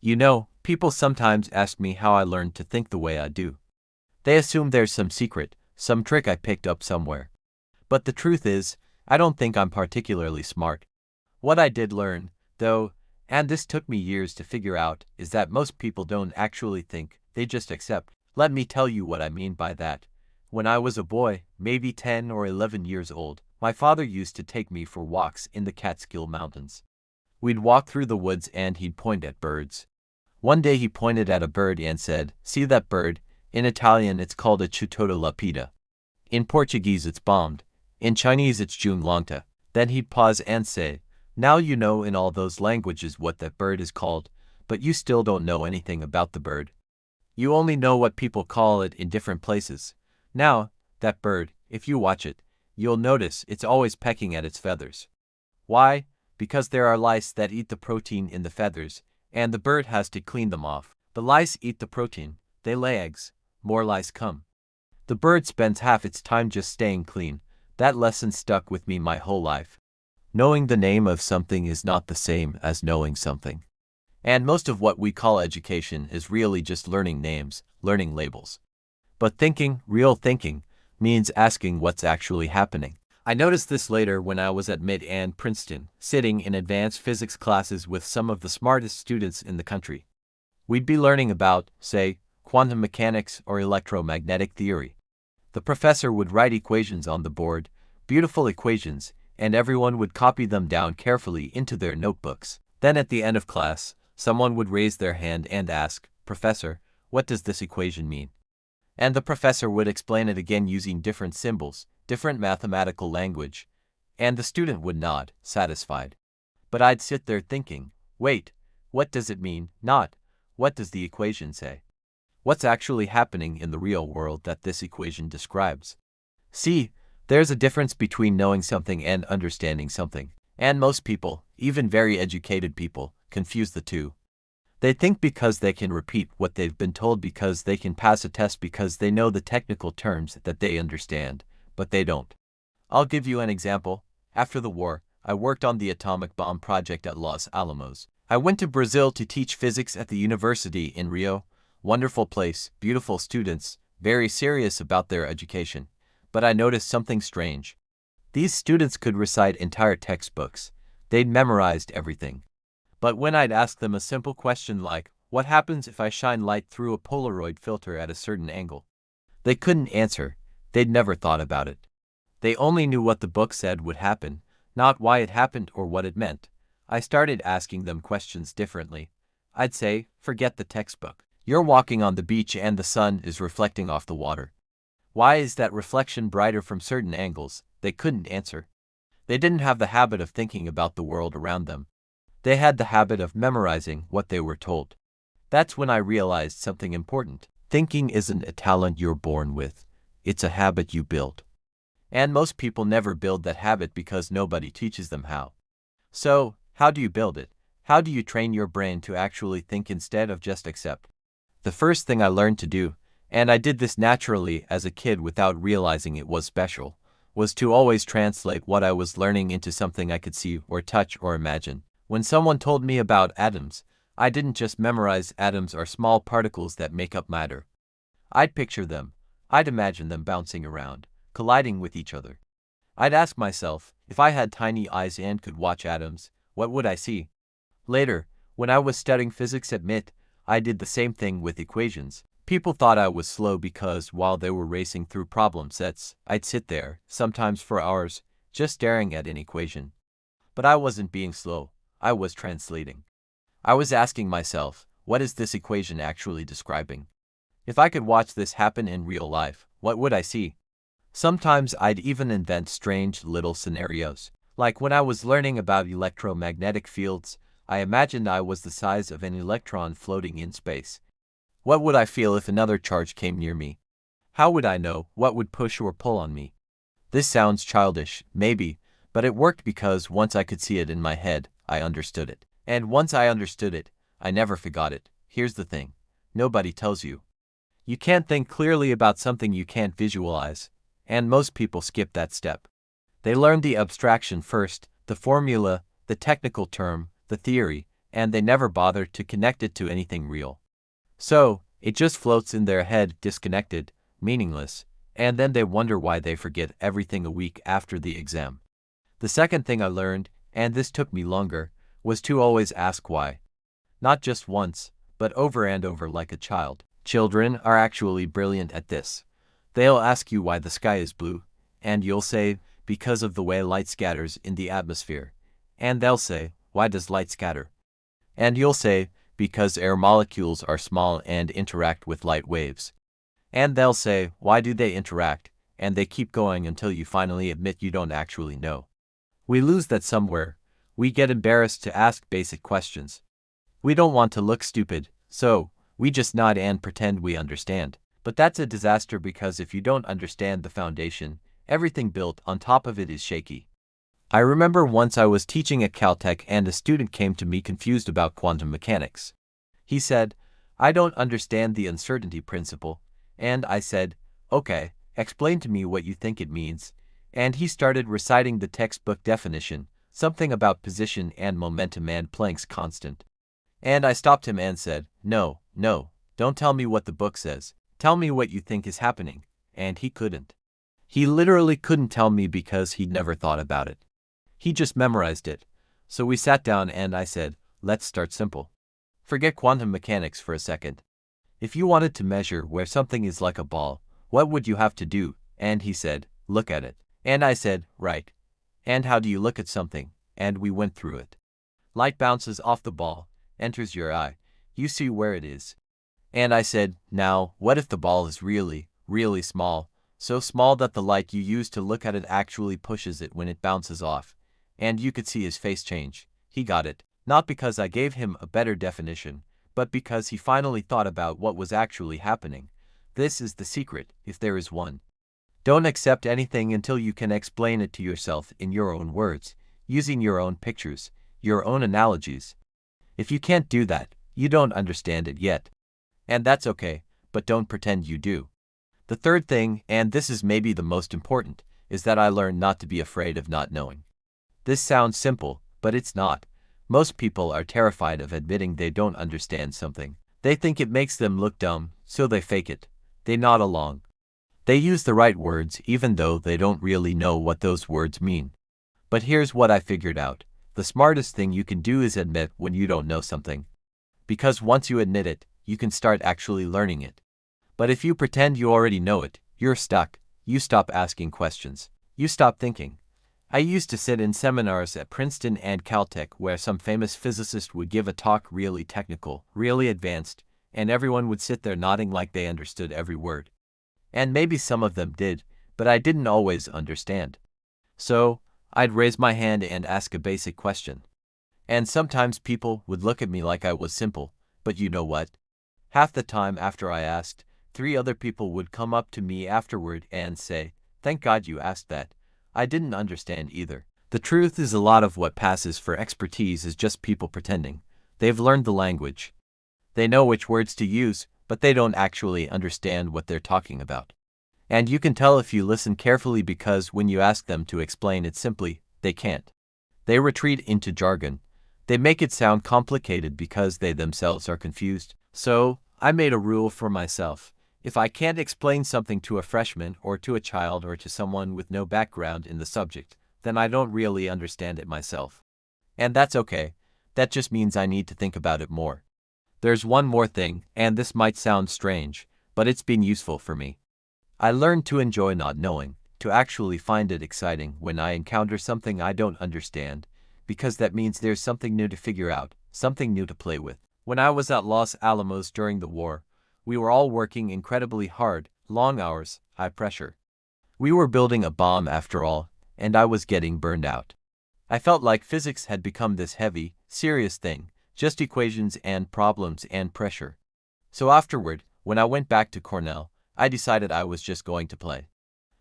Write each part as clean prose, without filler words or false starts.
You know, people sometimes ask me how I learned to think the way I do. They assume there's some secret, some trick I picked up somewhere. But the truth is, I don't think I'm particularly smart. What I did learn, though, and this took me years to figure out, is that most people don't actually think, they just accept. Let me tell you what I mean by that. When I was a boy, maybe 10 or 11 years old, my father used to take me for walks in the Catskill Mountains. We'd walk through the woods and he'd point at birds. One day he pointed at a bird and said, "See that bird? In Italian it's called a chutota lapida. In Portuguese it's bombed. In Chinese it's June longta." Then he'd pause and say, "Now you know in all those languages what that bird is called, but you still don't know anything about the bird. You only know what people call it in different places. Now, that bird, if you watch it, you'll notice it's always pecking at its feathers. Why? Because there are lice that eat the protein in the feathers, and the bird has to clean them off. The lice eat the protein, they lay eggs, more lice come. The bird spends half its time just staying clean." That lesson stuck with me my whole life. Knowing the name of something is not the same as knowing something. And most of what we call education is really just learning names, learning labels. But thinking, real thinking, means asking what's actually happening. I noticed this later when I was at Mid and Princeton, sitting in advanced physics classes with some of the smartest students in the country. We'd be learning about, say, quantum mechanics or electromagnetic theory. The professor would write equations on the board, beautiful equations, and everyone would copy them down carefully into their notebooks. Then at the end of class, someone would raise their hand and ask, "Professor, what does this equation mean?" And the professor would explain it again using different symbols, different mathematical language, and the student would nod, satisfied. But I'd sit there thinking, wait, what does it mean? Not, what does the equation say? What's actually happening in the real world that this equation describes? See, there's a difference between knowing something and understanding something. And most people, even very educated people, confuse the two. They think because they can repeat what they've been told, because they can pass a test, because they know the technical terms that they understand, but they don't. I'll give you an example. After the war, I worked on the atomic bomb project at Los Alamos. I went to Brazil to teach physics at the university in Rio. Wonderful place, beautiful students, very serious about their education. But I noticed something strange. These students could recite entire textbooks. They'd memorized everything. But when I'd ask them a simple question like, "What happens if I shine light through a Polaroid filter at a certain angle?" they couldn't answer. They'd never thought about it. They only knew what the book said would happen, not why it happened or what it meant. I started asking them questions differently. I'd say, "Forget the textbook. You're walking on the beach and the sun is reflecting off the water. Why is that reflection brighter from certain angles?" They couldn't answer. They didn't have the habit of thinking about the world around them. They had the habit of memorizing what they were told. That's when I realized something important. Thinking isn't a talent you're born with. It's a habit you build. And most people never build that habit because nobody teaches them how. So, how do you build it? How do you train your brain to actually think instead of just accept? The first thing I learned to do, and I did this naturally as a kid without realizing it was special, was to always translate what I was learning into something I could see or touch or imagine. When someone told me about atoms, I didn't just memorize atoms are small particles that make up matter. I'd picture them. I'd imagine them bouncing around, colliding with each other. I'd ask myself, if I had tiny eyes and could watch atoms, what would I see? Later, when I was studying physics at MIT, I did the same thing with equations. People thought I was slow because while they were racing through problem sets, I'd sit there, sometimes for hours, just staring at an equation. But I wasn't being slow. I was translating. I was asking myself, what is this equation actually describing? If I could watch this happen in real life, what would I see? Sometimes I'd even invent strange little scenarios. Like when I was learning about electromagnetic fields, I imagined I was the size of an electron floating in space. What would I feel if another charge came near me? How would I know what would push or pull on me? This sounds childish, maybe, but it worked because once I could see it in my head, I understood it. And once I understood it, I never forgot it. Here's the thing. Nobody tells you. You can't think clearly about something you can't visualize, and most people skip that step. They learn the abstraction first, the formula, the technical term, the theory, and they never bother to connect it to anything real. So, it just floats in their head disconnected, meaningless, and then they wonder why they forget everything a week after the exam. The second thing I learned, and this took me longer, was to always ask why. Not just once, but over and over like a child. Children are actually brilliant at this. They'll ask you why the sky is blue, and you'll say, because of the way light scatters in the atmosphere. And they'll say, why does light scatter? And you'll say, because air molecules are small and interact with light waves. And they'll say, why do they interact? And they keep going until you finally admit you don't actually know. We lose that somewhere. We get embarrassed to ask basic questions. We don't want to look stupid, so we just nod and pretend we understand. But that's a disaster because if you don't understand the foundation, everything built on top of it is shaky. I remember once I was teaching at Caltech and a student came to me confused about quantum mechanics. He said, I don't understand the uncertainty principle, and I said, okay, explain to me what you think it means, and he started reciting the textbook definition, something about position and momentum and Planck's constant. And I stopped him and said, no, don't tell me what the book says, tell me what you think is happening, and he couldn't. He literally couldn't tell me because he'd never thought about it. He just memorized it. So we sat down and I said, let's start simple. Forget quantum mechanics for a second. If you wanted to measure where something is like a ball, what would you have to do? And he said, look at it. And I said, right. And how do you look at something? And we went through it. Light bounces off the ball, enters your eye. You see where it is. And I said, now, what if the ball is really, really small? So small that the light you use to look at it actually pushes it when it bounces off. And you could see his face change. He got it, not because I gave him a better definition, but because he finally thought about what was actually happening. This is the secret, if there is one. Don't accept anything until you can explain it to yourself in your own words, using your own pictures, your own analogies. If you can't do that, you don't understand it yet. And that's okay, but don't pretend you do. The third thing, and this is maybe the most important, is that I learned not to be afraid of not knowing. This sounds simple, but it's not. Most people are terrified of admitting they don't understand something. They think it makes them look dumb, so they fake it. They nod along. They use the right words even though they don't really know what those words mean. But here's what I figured out. The smartest thing you can do is admit when you don't know something. Because once you admit it, you can start actually learning it. But if you pretend you already know it, you're stuck. You stop asking questions. You stop thinking. I used to sit in seminars at Princeton and Caltech where some famous physicist would give a talk really technical, really advanced, and everyone would sit there nodding like they understood every word. And maybe some of them did, but I didn't always understand. So, I'd raise my hand and ask a basic question. And sometimes people would look at me like I was simple, but you know what? Half the time after I asked, 3 other people would come up to me afterward and say, thank God you asked that. I didn't understand either. The truth is a lot of what passes for expertise is just people pretending. They've learned the language. They know which words to use, but they don't actually understand what they're talking about. And you can tell if you listen carefully because when you ask them to explain it simply, they can't. They retreat into jargon. They make it sound complicated because they themselves are confused. So, I made a rule for myself. If I can't explain something to a freshman or to a child or to someone with no background in the subject, then I don't really understand it myself. And that's okay. That just means I need to think about it more. There's one more thing, and this might sound strange, but it's been useful for me. I learned to enjoy not knowing, to actually find it exciting when I encounter something I don't understand, because that means there's something new to figure out, something new to play with. When I was at Los Alamos during the war, we were all working incredibly hard, long hours, high pressure. We were building a bomb after all, and I was getting burned out. I felt like physics had become this heavy, serious thing, just equations and problems and pressure. So afterward, when I went back to Cornell, I decided I was just going to play.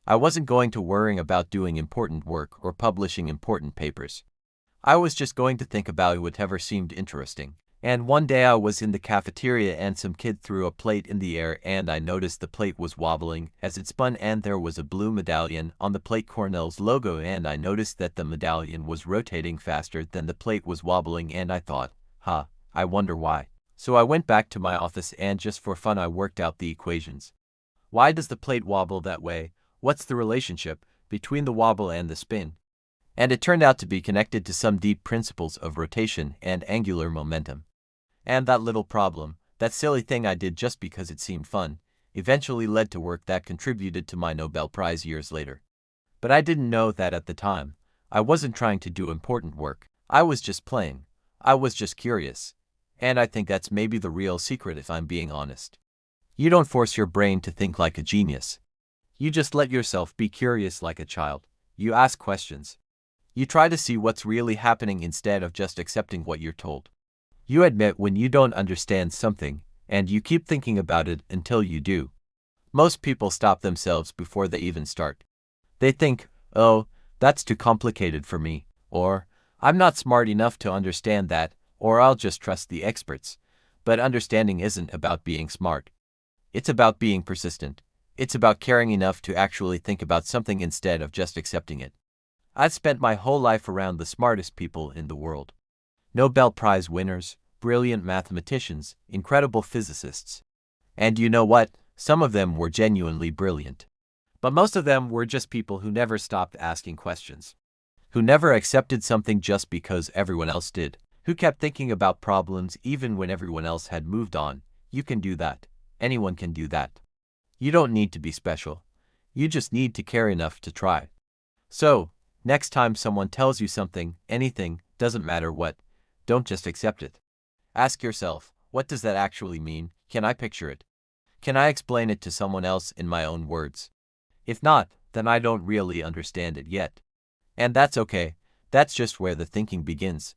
I wasn't going to worry about doing important work or publishing important papers. I was just going to think about whatever seemed interesting. And one day I was in the cafeteria and some kid threw a plate in the air and I noticed the plate was wobbling as it spun and there was a blue medallion on the plate, Cornell's logo, and I noticed that the medallion was rotating faster than the plate was wobbling and I thought, I wonder why. So I went back to my office and just for fun I worked out the equations. Why does the plate wobble that way? What's the relationship between the wobble and the spin? And it turned out to be connected to some deep principles of rotation and angular momentum. And that little problem, that silly thing I did just because it seemed fun, eventually led to work that contributed to my Nobel Prize years later. But I didn't know that at the time. I wasn't trying to do important work. I was just playing. I was just curious. And I think that's maybe the real secret if I'm being honest. You don't force your brain to think like a genius. You just let yourself be curious like a child. You ask questions. You try to see what's really happening instead of just accepting what you're told. You admit when you don't understand something, and you keep thinking about it until you do. Most people stop themselves before they even start. They think, oh, that's too complicated for me, or I'm not smart enough to understand that, or I'll just trust the experts. But understanding isn't about being smart. It's about being persistent. It's about caring enough to actually think about something instead of just accepting it. I've spent my whole life around the smartest people in the world. Nobel Prize winners, brilliant mathematicians, incredible physicists. And you know what? Some of them were genuinely brilliant. But most of them were just people who never stopped asking questions. Who never accepted something just because everyone else did. Who kept thinking about problems even when everyone else had moved on. You can do that. Anyone can do that. You don't need to be special. You just need to care enough to try. So, next time someone tells you something, anything, doesn't matter what, don't just accept it. Ask yourself, what does that actually mean? Can I picture it? Can I explain it to someone else in my own words? If not, then I don't really understand it yet. And that's okay. That's just where the thinking begins.